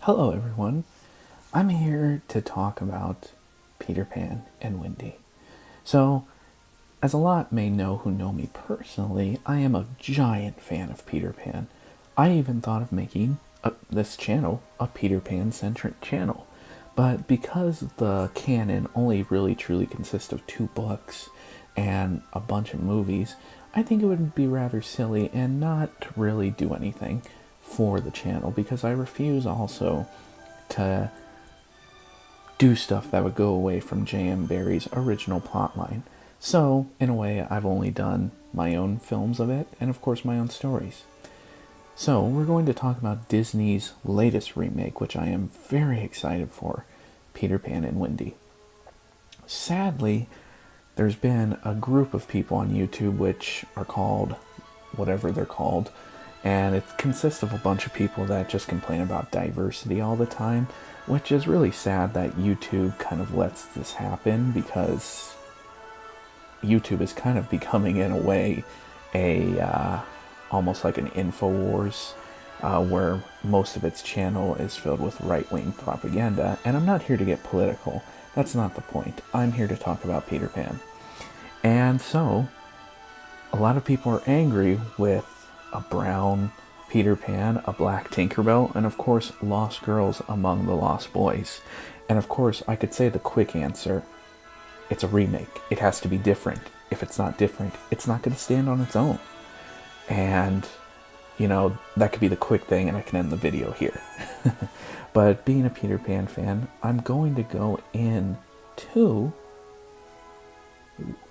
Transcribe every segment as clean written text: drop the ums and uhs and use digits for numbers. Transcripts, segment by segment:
Hello, everyone. I'm here to talk about Peter Pan and Wendy. So, as a lot may know who know me personally, I am a giant fan of Peter Pan. I even thought of making this channel a Peter Pan centric channel. But because the canon only really truly consists of two books and a bunch of movies, I think it would be rather silly and not really do anything for the channel because I refuse also to do stuff that would go away from J.M. Barrie's original plotline. So, in a way, I've only done my own films of it and, of course, my own stories. So, we're going to talk about Disney's latest remake, which I am very excited for, Peter Pan and Wendy. Sadly, there's been a group of people on YouTube which are called whatever they're called, and it consists of a bunch of people that just complain about diversity all the time, which is really sad that YouTube kind of lets this happen because YouTube is kind of becoming, in a way, a almost like an InfoWars, where most of its channel is filled with right-wing propaganda. And I'm not here to get political. That's not the point. I'm here to talk about Peter Pan. And so, a lot of people are angry with a brown Peter Pan, a black Tinkerbell, and of course, lost girls among the lost boys. And of course, I could say the quick answer: it's a remake. It has to be different. If it's not different, it's not going to stand on its own. And, that could be the quick thing, and I can end the video here. But being a Peter Pan fan, I'm going to go into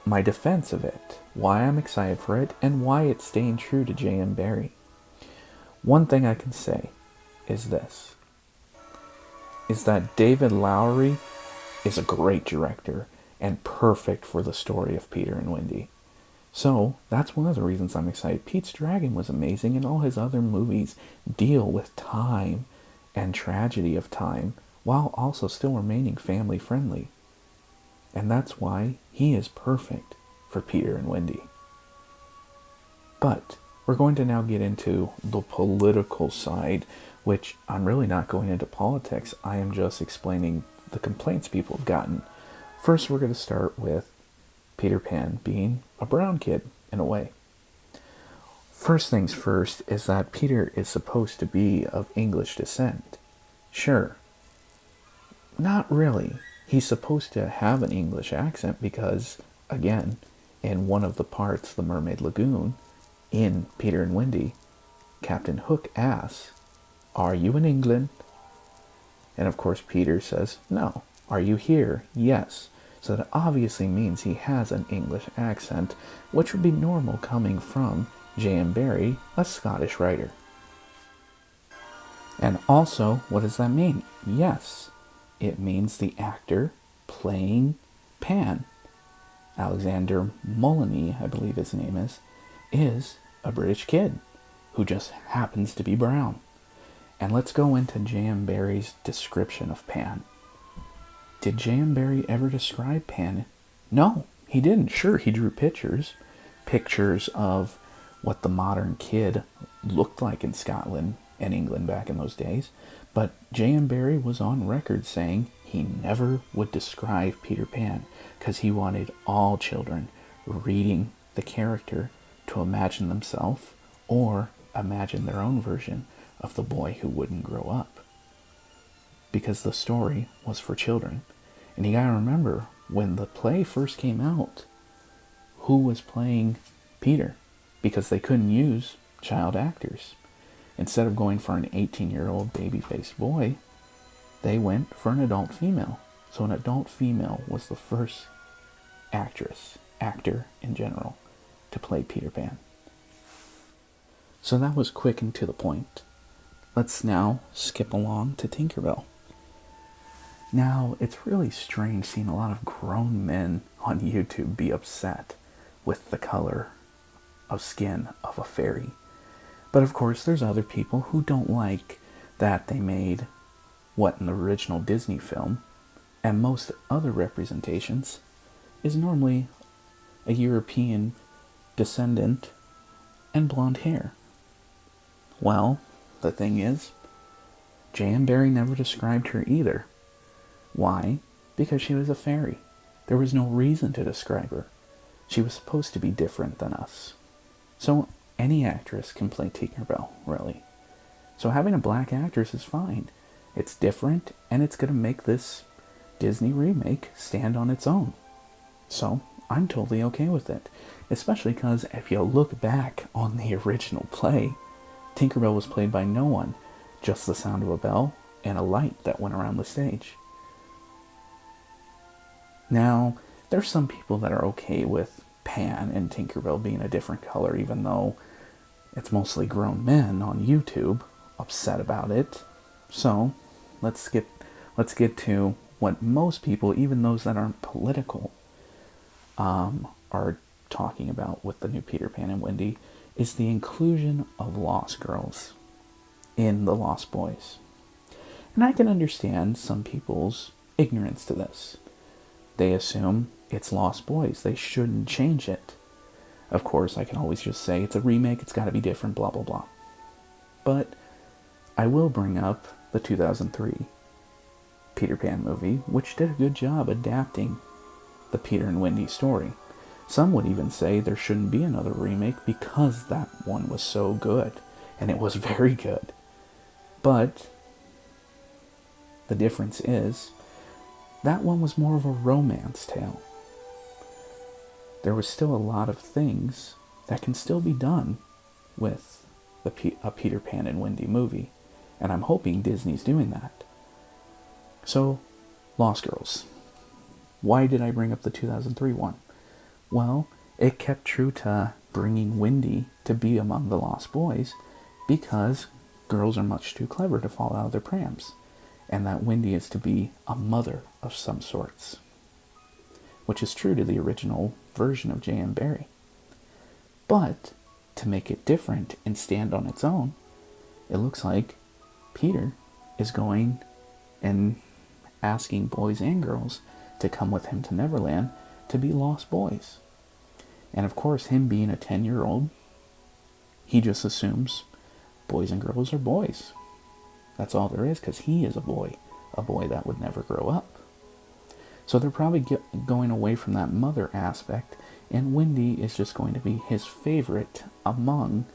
my defense of it, why I'm excited for it, and why it's staying true to J.M. Barrie. One thing I can say is this, is that David Lowery is a great director and perfect for the story of Peter and Wendy. So, that's one of the reasons I'm excited. Pete's Dragon was amazing, and all his other movies deal with time and tragedy of time, while also still remaining family friendly. And that's why he is perfect for Peter and Wendy. But we're going to now get into the political side, which I'm really not going into politics. I am just explaining the complaints people have gotten. First, we're going to start with Peter Pan being a brown kid, in a way. First things first is that Peter is supposed to be of English descent. Sure. Not really. He's supposed to have an English accent because, again, in one of the parts, the Mermaid Lagoon, in Peter and Wendy, Captain Hook asks, "Are you in England?" And of course Peter says, "No." "Are you here?" "Yes." So that obviously means he has an English accent, which would be normal coming from J.M. Barrie, a Scottish writer. And also, what does that mean? Yes, it means the actor playing Pan, Alexander Molyneux, I believe his name is a British kid who just happens to be brown. And let's go into J.M. Barrie's description of Pan. Did J.M. Barrie ever describe Pan? No, he didn't. Sure, he drew pictures of what the modern kid looked like in Scotland and England back in those days. But J.M. Barrie was on record saying he never would describe Peter Pan because he wanted all children reading the character to imagine themselves or imagine their own version of the boy who wouldn't grow up. Because the story was for children. And you gotta remember, when the play first came out, who was playing Peter? Because they couldn't use child actors. Instead of going for an 18-year-old baby-faced boy, they went for an adult female. So an adult female was the first actor in general, to play Peter Pan. So that was quick and to the point. Let's now skip along to Tinkerbell. Now, it's really strange seeing a lot of grown men on YouTube be upset with the color of skin of a fairy. But of course, there's other people who don't like that they made what in the original Disney film, and most other representations, is normally a European descendant and blonde hair. Well, the thing is, J.M. Barrie never described her either. Why? Because she was a fairy. There was no reason to describe her. She was supposed to be different than us. So any actress can play Tinkerbell, really. So having a black actress is fine. It's different, and it's going to make this Disney remake stand on its own. So I'm totally okay with it. Especially because if you look back on the original play, Tinkerbell was played by no one, just the sound of a bell and a light that went around the stage. Now, there's some people that are okay with Pan and Tinkerbell being a different color, even though it's mostly grown men on YouTube upset about it. So, let's get to what most people, even those that aren't political, are talking about with the new Peter Pan and Wendy, is the inclusion of Lost Girls in the Lost Boys. And I can understand some people's ignorance to this. They assume it's Lost Boys. They shouldn't change it. Of course, I can always just say it's a remake, it's got to be different, blah, blah, blah. But I will bring up the 2003 Peter Pan movie, which did a good job adapting the Peter and Wendy story. Some would even say there shouldn't be another remake because that one was so good, and it was very good. But the difference is that one was more of a romance tale. There was still a lot of things that can still be done with a Peter Pan and Wendy movie, and I'm hoping Disney's doing that. So, Lost Girls. Why did I bring up the 2003 one? Well, it kept true to bringing Wendy to be among the Lost Boys because girls are much too clever to fall out of their prams, and that Wendy is to be a mother of some sorts, which is true to the original version of J.M. Barrie. But to make it different and stand on its own, it looks like Peter is going and asking boys and girls to come with him to Neverland to be lost boys. And of course, him being a 10-year-old, he just assumes boys and girls are boys. That's all there is, because he is a boy that would never grow up. So they're probably going away from that mother aspect, and Wendy is just going to be his favorite among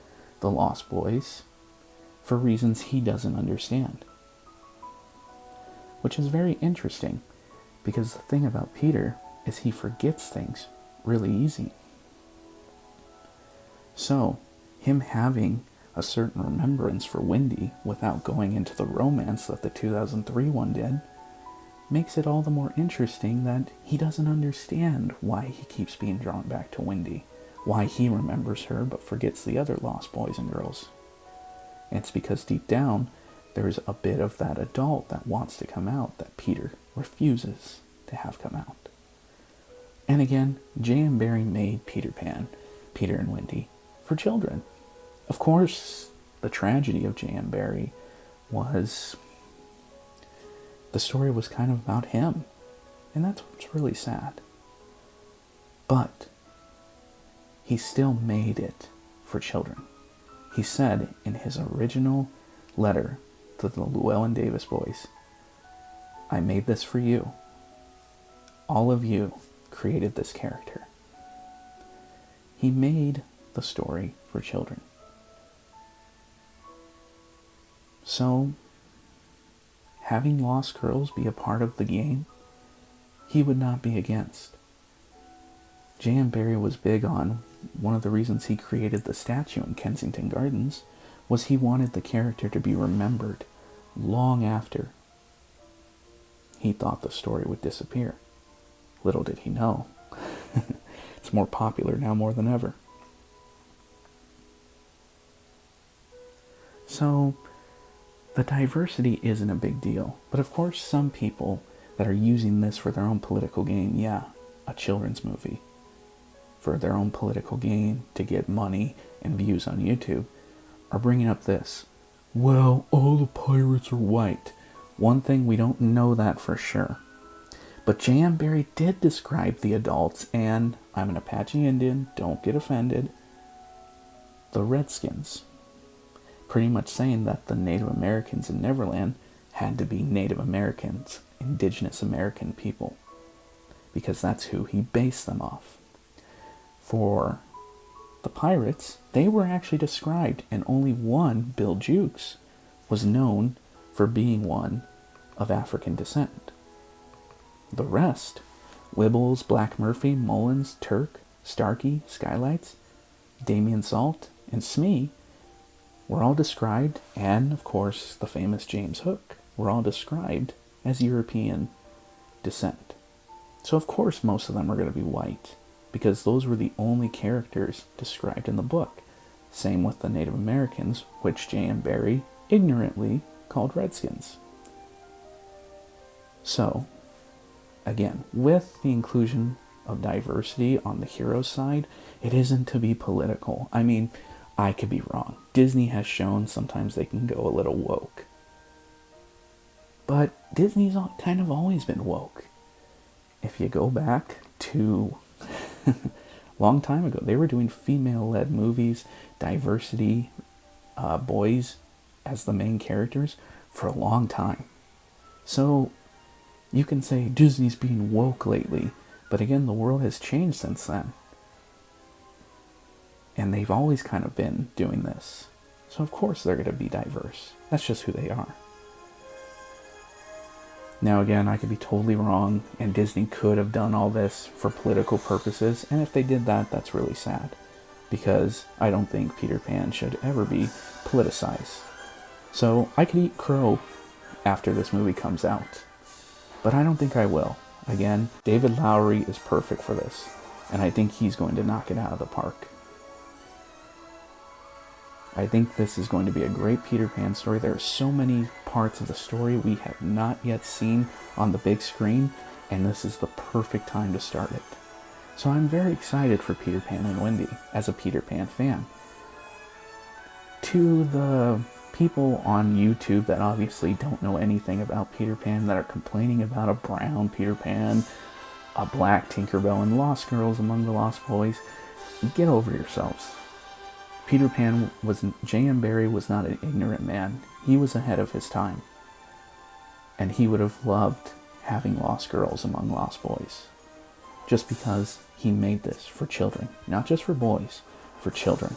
the Lost Boys for reasons he doesn't understand. Which is very interesting, because the thing about Peter is he forgets things really easy. So, him having a certain remembrance for Wendy without going into the romance that the 2003 one did makes it all the more interesting that he doesn't understand why he keeps being drawn back to Wendy, why he remembers her but forgets the other lost boys and girls. And it's because deep down there's a bit of that adult that wants to come out that Peter refuses to have come out. And again, J.M. Barrie made Peter Pan, Peter and Wendy, for children. Of course, the tragedy of J.M. Barrie was the story was kind of about him, and that's what's really sad. But he still made it for children. He said in his original letter to the Llewellyn Davis boys, "I made this for you. All of you created this character." He made the story for children. So, having Lost Girls be a part of the game, he would not be against. J.M. Barrie was big on one of the reasons he created the statue in Kensington Gardens was he wanted the character to be remembered long after he thought the story would disappear. Little did he know. It's more popular now more than ever. So, the diversity isn't a big deal. But of course, some people that are using this for their own political gain, a children's movie, for their own political gain to get money and views on YouTube, are bringing up this. Well, all the pirates are white. One thing, we don't know that for sure. But J.M. Barrie did describe the adults, and I'm an Apache Indian, don't get offended, the Redskins. Pretty much saying that the Native Americans in Neverland had to be Native Americans, indigenous American people, because that's who he based them off. For the pirates, they were actually described, and only one, Bill Jukes, was known for being one of African descent. The rest, Wibbles, Black Murphy, Mullins, Turk, Starkey, Skylights, Damien Salt, and Smee, were all described, and of course the famous James Hook, were all described as European descent. So of course most of them are going to be white, because those were the only characters described in the book. Same with the Native Americans, which J.M. Barrie ignorantly called Redskins. So, again, with the inclusion of diversity on the hero side, it isn't to be political. I mean, I could be wrong. Disney has shown sometimes they can go a little woke. But Disney's kind of always been woke. If you go back to a long time ago, they were doing female-led movies, diversity, boys as the main characters for a long time. So you can say Disney's being woke lately, but again, the world has changed since then. And they've always kind of been doing this. So of course they're going to be diverse. That's just who they are. Now again, I could be totally wrong, and Disney could have done all this for political purposes, and if they did that, that's really sad. Because I don't think Peter Pan should ever be politicized. So I could eat crow after this movie comes out. But I don't think I will. Again, David Lowery is perfect for this, and I think he's going to knock it out of the park. I think this is going to be a great Peter Pan story. There are so many parts of the story we have not yet seen on the big screen, and this is the perfect time to start it. So I'm very excited for Peter Pan and Wendy as a Peter Pan fan. To the people on YouTube that obviously don't know anything about Peter Pan, that are complaining about a brown Peter Pan, a black Tinkerbell, and Lost Girls among the Lost Boys, get over yourselves. Peter Pan J.M. Barrie was not an ignorant man. He was ahead of his time. And he would have loved having Lost Girls among Lost Boys. Just because he made this for children. Not just for boys, for children.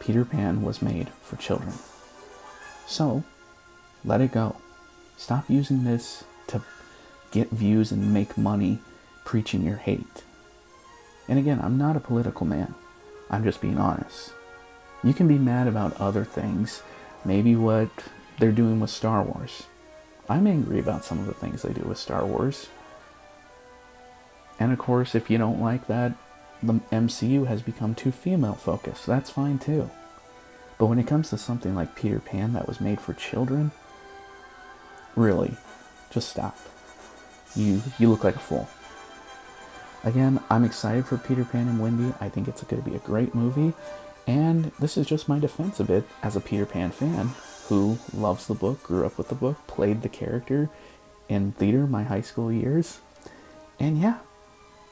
Peter Pan was made for children. So, let it go. Stop using this to get views and make money preaching your hate. And again, I'm not a political man. I'm just being honest. You can be mad about other things. Maybe what they're doing with Star Wars. I'm angry about some of the things they do with Star Wars. And of course, if you don't like that, the MCU has become too female focused. That's fine too. But when it comes to something like Peter Pan that was made for children, really, just stop. You look like a fool. Again, I'm excited for Peter Pan and Wendy. I think it's going to be a great movie. And this is just my defense of it as a Peter Pan fan who loves the book, grew up with the book, played the character in theater my high school years. And yeah,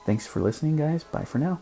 thanks for listening, guys. Bye for now.